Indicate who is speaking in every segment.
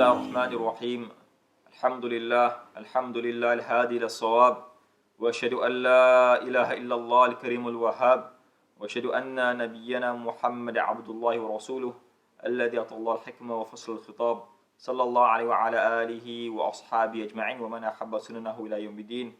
Speaker 1: الله الرحمن الرحيم الحمد لله الهادي للصواب وأشهد أن لا إله إلا الله الكريم الوهاب وأشهد أن نبينا محمد عبد الله ورسوله الذي أعطى الله الحكمة وفصل الخطاب صلى الله عليه وعلى آله وأصحابه أجمعين ومن أحب سننه إلى يوم الدين.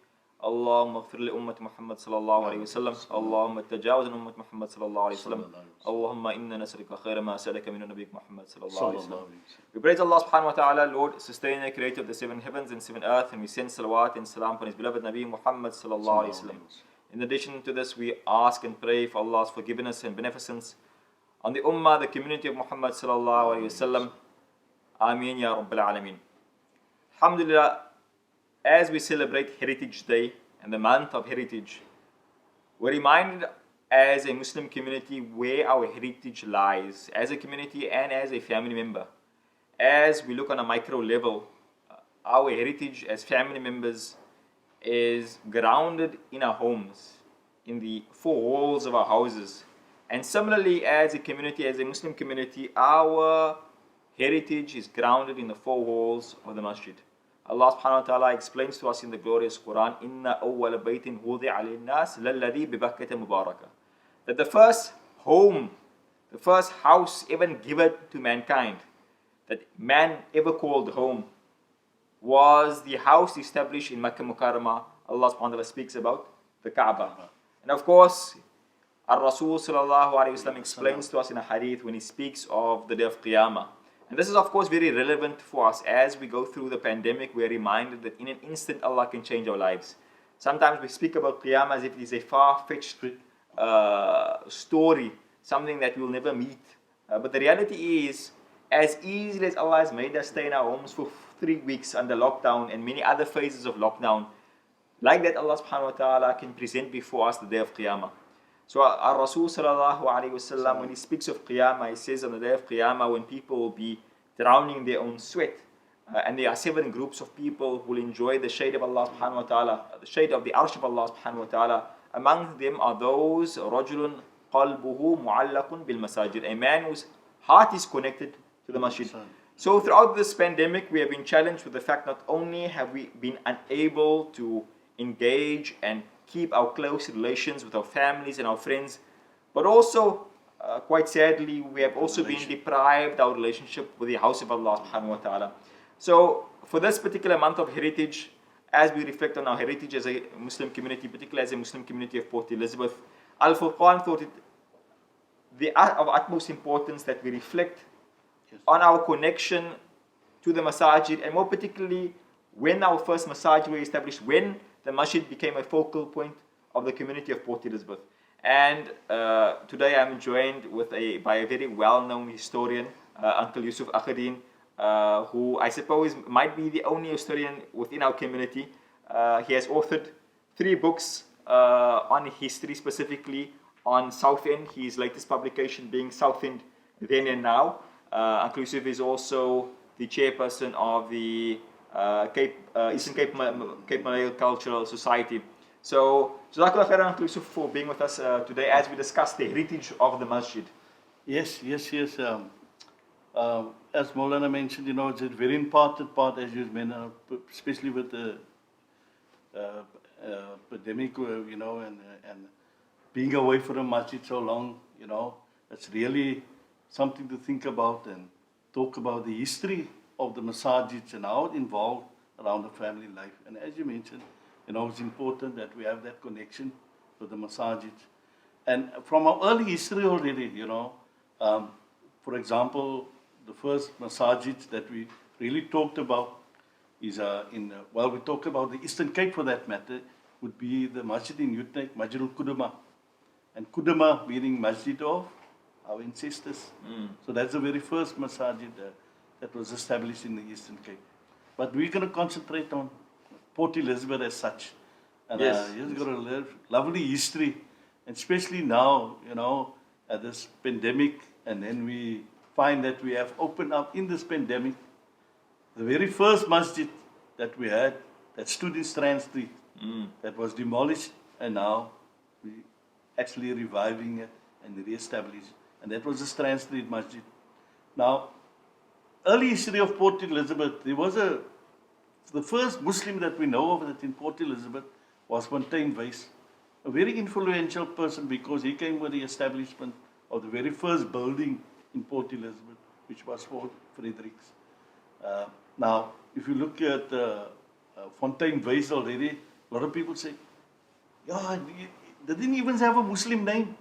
Speaker 1: اللهم اغفر لأمة محمد صلى الله عليه وسلم. اللهم تجاوز عن أمة محمد صلى الله عليه وسلم. اللهم إنا نسألك خير ما سألك من نبيك محمد صلى الله عليه وسلم. We praise Allah subhanahu wa ta'ala, Lord, sustainer, creator of the seven heavens and seven earth, and we send salawat and salam upon his beloved Nabi Muhammad sallallahu alaihi wasallam. In addition to this, we ask and pray for Allah's forgiveness and beneficence on the ummah, the community of Muhammad sallallahu alaihi wasallam. Ameen ya Rabbil Alameen. Alhamdulillah, as we celebrate Heritage Day and the month of heritage, we're reminded as a Muslim community where our heritage lies as a community and as a family member. As we look on a micro level, our heritage as family members is grounded in our homes, in the four walls of our houses. And similarly, as a community, as a Muslim community, our heritage is grounded in the four walls of the masjid. Allah subhanahu wa ta'ala explains to us in the glorious Quran, Inna awwala baytin wudi'a lin-nas lalladhi bi Bakkata mubaraka. That the first home, the first house ever given to mankind, that man ever called home, was the house established in Makkah Mukarramah. Allah subhanahu wa ta'ala speaks about the Kaaba. And of course, Ar-Rasul sallallahu alayhi wa sallam explains to us in a hadith when he speaks of the day of Qiyamah. And this is of course very relevant for us as we go through the pandemic. We are reminded that in an instant Allah can change our lives. Sometimes we speak about Qiyamah as if it is a far-fetched story, something that we'll never meet. But the reality is, as easily as Allah has made us stay in our homes for 3 weeks under lockdown and many other phases of lockdown, like that Allah subhanahu wa ta'ala can present before us the day of Qiyamah. So our Rasul sallallahu alayhi wasallam, when he speaks of Qiyamah, he says on the day of Qiyamah, when people will be drowning in their own sweat, and there are 7 groups of people who will enjoy the shade of Allah subhanahu wa ta'ala, the shade of the arsh of Allah subhanahu wa ta'ala. Among them are those, رَجُلٌ قَلْبُهُ مُعَلَّقٌ بِالْمَسَاجِدِ, a man whose heart is connected to the masjid. So throughout this pandemic, we have been challenged with the fact not only have we been unable to engage and keep our close relations with our families and our friends, but also, quite sadly, we have also been deprived our relationship with the house of Allah subhanahu wa ta'ala. So for this particular month of heritage, as we reflect on our heritage as a Muslim community, particularly as a Muslim community of Port Elizabeth, Al-Furqan thought it of utmost importance that we reflect on our connection to the Masaajid, and more particularly when our first Masaajid were established, when the masjid became a focal point of the community of Port Elizabeth. And today I'm joined by a very well-known historian, Uncle Yusuf Akhadin, who I suppose might be the only historian within our community. He has authored 3 books on history, specifically on Southend, his latest publication being Southend Then and Now. Uncle Yusuf is also the chairperson of the Eastern Cape Malay Cultural Society. So, Jazakallah khairan, Uncle Yusuf, for being with us today as we discuss the heritage of the masjid.
Speaker 2: Yes. As Maulana mentioned, it's a very important part, as you mentioned, especially with the pandemic, and being away from the masjid so long, it's really something to think about and talk about the history of the masajids and how it involved around the family life. And as you mentioned, it's important that we have that connection with the masajids. And from our early history already, for example, the first masajids that we really talked about is we talk about the Eastern Cape for that matter, would be the masjid in Utrecht, Masjid al-Qudama. And Qudama meaning masjid of our ancestors. So that's the very first masajid that was established in the Eastern Cape. But we're going to concentrate on Port Elizabeth as such. And it's got a lovely history, and especially now, at this pandemic, and then we find that we have opened up in this pandemic the very first masjid that we had that stood in Strand Street, that was demolished, and now we actually reviving it and re-establishing. And that was the Strand Street Masjid. Now, early history of Port Elizabeth, there was the first Muslim that we know of that in Port Elizabeth was Fontaine Wyse, a very influential person because he came with the establishment of the very first building in Port Elizabeth, which was Fort Fredericks. Now, if you look at Fontaine Wyse already, a lot of people say, yeah, they didn't even have a Muslim name.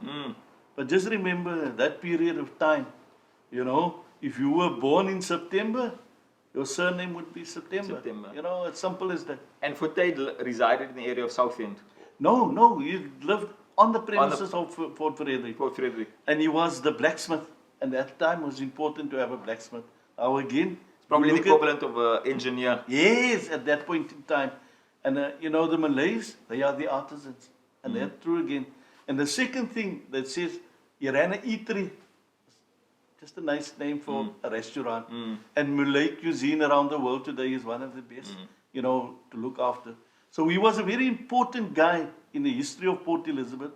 Speaker 2: But just remember that period of time, you know, if you were born in September, your surname would be September. You know, as simple as that.
Speaker 1: And Fontaine resided in the area of Southend.
Speaker 2: No, he lived on the premises of Fort Frederick.
Speaker 1: Fort Frederick.
Speaker 2: And he was the blacksmith. And at that time it was important to have a blacksmith. Now again,
Speaker 1: it's probably the equivalent of an engineer.
Speaker 2: Yes, at that point in time. And you know, the Malays, they are the artisans. And that's true again. And the second thing that says, you ran an eatery, just a nice name for a restaurant. And Malay cuisine around the world today is one of the best, you know, to look after. So he was a very important guy in the history of Port Elizabeth.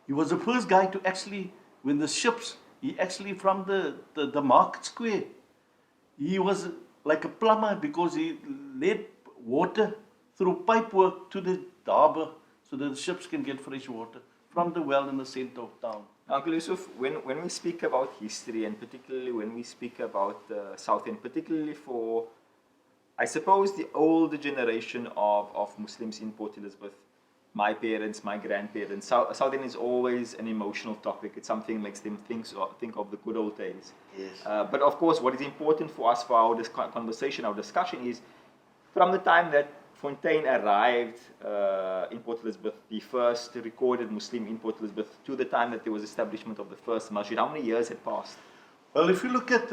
Speaker 2: He was the first guy to actually, when the ships, he actually from the market square, he was like a plumber because he led water through pipe work to the harbour so that the ships can get fresh water from the well in the centre of town.
Speaker 1: Uncle Yusuf, when we speak about history, and particularly when we speak about the South End, particularly for, I suppose, the older generation of Muslims in Port Elizabeth, my parents, my grandparents, South End is always an emotional topic. It's something that makes them think of the good old days.
Speaker 2: Yes.
Speaker 1: But of course, what is important for us for our conversation, our discussion is from the time that Fontaine arrived in Port Elizabeth, the first recorded Muslim in Port Elizabeth, to the time that there was establishment of the first masjid. How many years had passed?
Speaker 2: Well, if you look at,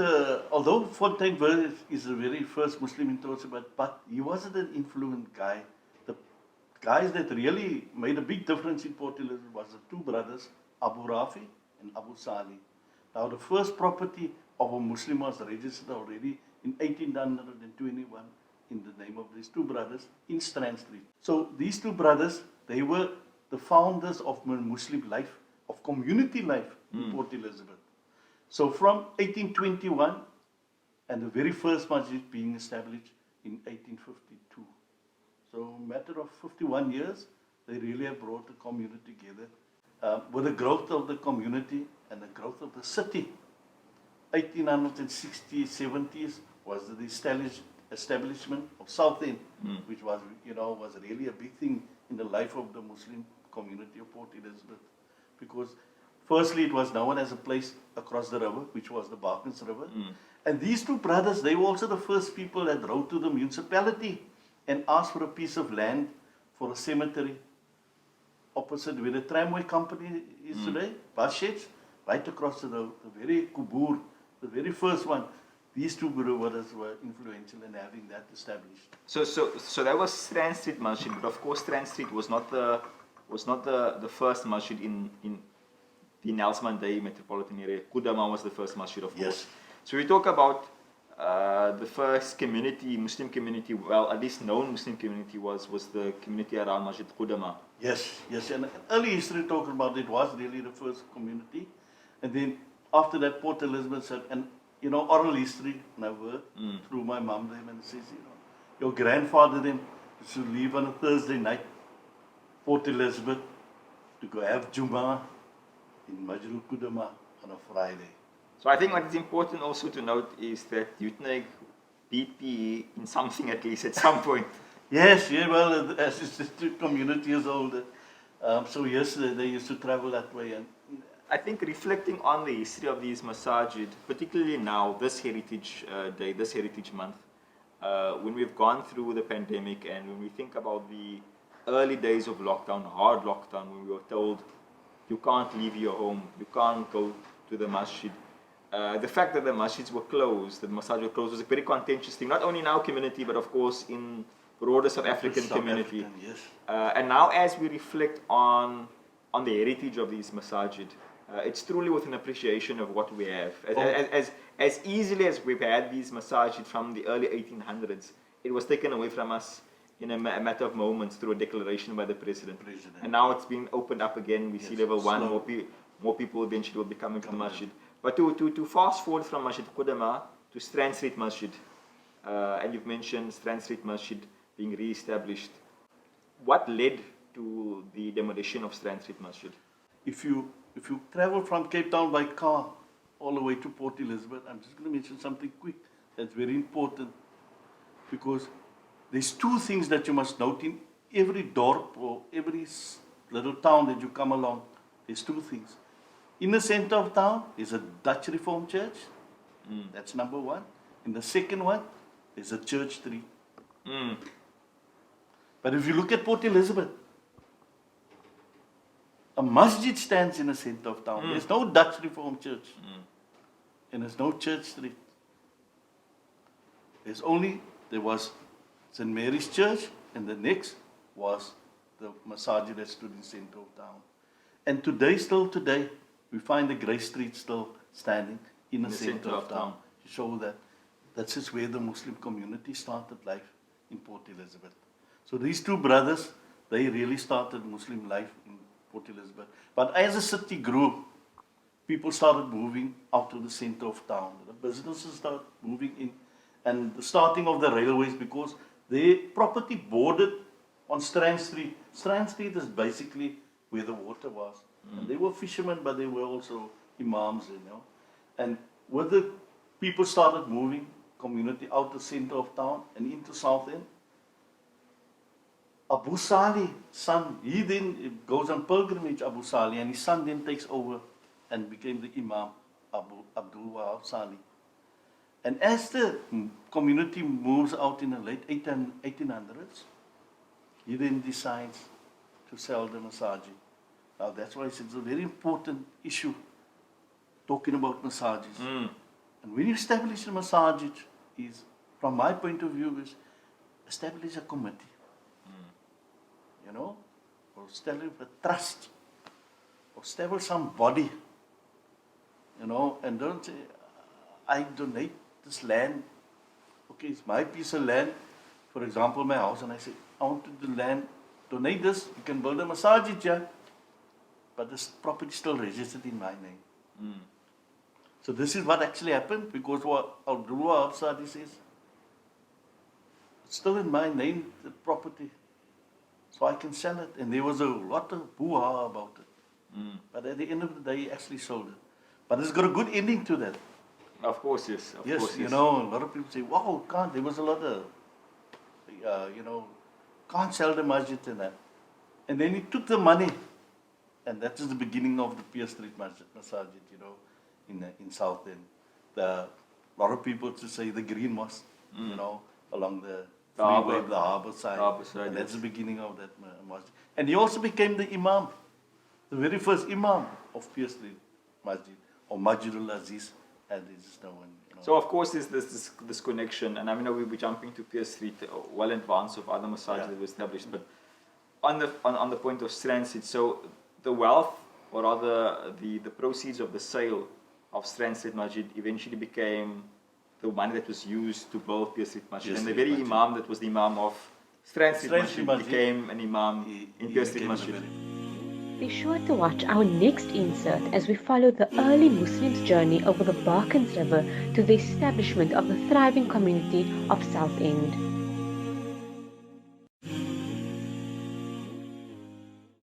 Speaker 2: although Fontaine Wyse is the very first Muslim in Port Elizabeth, but he wasn't an influent guy. The guys that really made a big difference in Port Elizabeth was the two brothers, Abu Rafi and Abu Sali. Now, the first property of a Muslim was registered already in 1821. In the name of these two brothers in Strand Street. So these two brothers, they were the founders of Muslim life, of community life in Port Elizabeth. So from 1821, and the very first masjid being established in 1852. So a matter of 51 years, they really have brought the community together. With the growth of the community and the growth of the city, 1860s, 70s was the establishment of Southend, which was, you know, was really a big thing in the life of the Muslim community of Port Elizabeth. Because firstly, it was known as a place across the river, which was the Barkens River. And these two brothers, they were also the first people that wrote to the municipality and asked for a piece of land for a cemetery opposite where the tramway company is today, bus sheds, right across to the very Kubur, the very first one. These two brothers were influential in having that established.
Speaker 1: So that was Strand Street Masjid, but of course Strand Street was not the first masjid in the Nelson Mandela metropolitan area. Kudama was the first masjid, of course. So we talk about the first community, Muslim community, well, at least known Muslim community was the community around Masjid Kudama.
Speaker 2: Yes, and early history talking about it was really the first community. And then after that, Port Elizabeth said, and you know, oral history, and I've heard through my mum, them, and it says, you know, your grandfather them used to leave on a Thursday night, Port Elizabeth, to go have Jummah in Masjid Kudama on a Friday.
Speaker 1: So I think what is important also to note is that Utneg beat PE in something at least at some point.
Speaker 2: Yes, well, as the community is older. So yes, they used to travel that way. And
Speaker 1: I think reflecting on the history of these masajid, particularly now, this Heritage Day, this Heritage Month, when we've gone through the pandemic and when we think about the early days of lockdown, hard lockdown, when we were told you can't leave your home, you can't go to the masjid. The fact that the masjids were closed, the masajid were closed, was a very contentious thing, not only in our community, but of course in broader South African community.
Speaker 2: Yes.
Speaker 1: And now as we reflect on the heritage of these masajid, it's truly with an appreciation of what we have. As easily as we've had these masajid from the early 1800s, it was taken away from us in a matter of moments through a declaration by the president. And now it's been opened up again. We see level one, more people eventually will be coming to the masjid. But to fast forward from Masjid Kudama to Strand Street Masjid, and you've mentioned Strand Street Masjid being re-established. What led to the demolition of Strand Street Masjid?
Speaker 2: If you travel from Cape Town by car all the way to Port Elizabeth, I'm just going to mention something quick that's very important, because there's two things that you must note in every dorp or every little town that you come along. There's two things. In the center of town is a Dutch Reformed church. That's number one. And the second one is a church tree. But if you look at Port Elizabeth, a masjid stands in the center of town. There's no Dutch Reformed church. And there's no church street. There was St. Mary's Church, and the next was the Masaajid that stood in the center of town. And still today, we find the Grey Street still standing in the center of town. To show that this is where the Muslim community started life in Port Elizabeth. So these two brothers, they really started Muslim life in Port Elizabeth. But as the city grew, people started moving out to the center of town. The businesses started moving in, and the starting of the railways, because their property bordered on Strand Street. Strand Street is basically where the water was. And they were fishermen, but they were also imams, you know. And when the people started moving, community out the center of town and into South End, Abu Salih, son, he then goes on pilgrimage, Abu Salih, and his son then takes over and became the Imam, Abdul Wahab Salih. And as the community moves out in the late 1800s, he then decides to sell the Masaajid. Now that's why it's a very important issue, talking about Masaajid. And when you establish a Masaajid, from my point of view, is establish a committee. You know, or establish a trust, or establish some body, you know, and don't say, I donate this land. Okay, it's my piece of land, for example, my house, and I say, I want the land, donate this, you can build a Masaajid, yeah, but this property is still registered in my name. So this is what actually happened, because what Abdul Wahab Salih says, it's still in my name, the property. So I can sell it. And there was a lot of hoo-ha about it. But at the end of the day, he actually sold it. But it's got a good ending to that.
Speaker 1: Of course, yes. Of course,
Speaker 2: you know, a lot of people say, wow, can't. There was a lot of, you know, can't sell the masjid and that. And then he took the money. And that is the beginning of the Pier Street Masaajid, you know, in South End. A lot of people to say the green mosque, you know, along the freeway, the harbour side. And that's the beginning of that masjid. And he also became the imam, the very first imam of Pier Street Masjid, or Masjidul Aziz, as it is known. You know.
Speaker 1: So of course there's this connection, and I mean we'll be jumping to Pier Street well in advance of other masajids that were established, but on the point of Strand Street, so the wealth, or rather the proceeds of the sale of Strand Street Masjid eventually became the money that was used to build Pier Street Masjid. And the very imam that was the imam of Strand Street Masjid became an imam in Pier Street Masjid.
Speaker 3: Be sure to watch our next insert as we follow the early Muslims' journey over the Barkans River to the establishment of the thriving community of South End.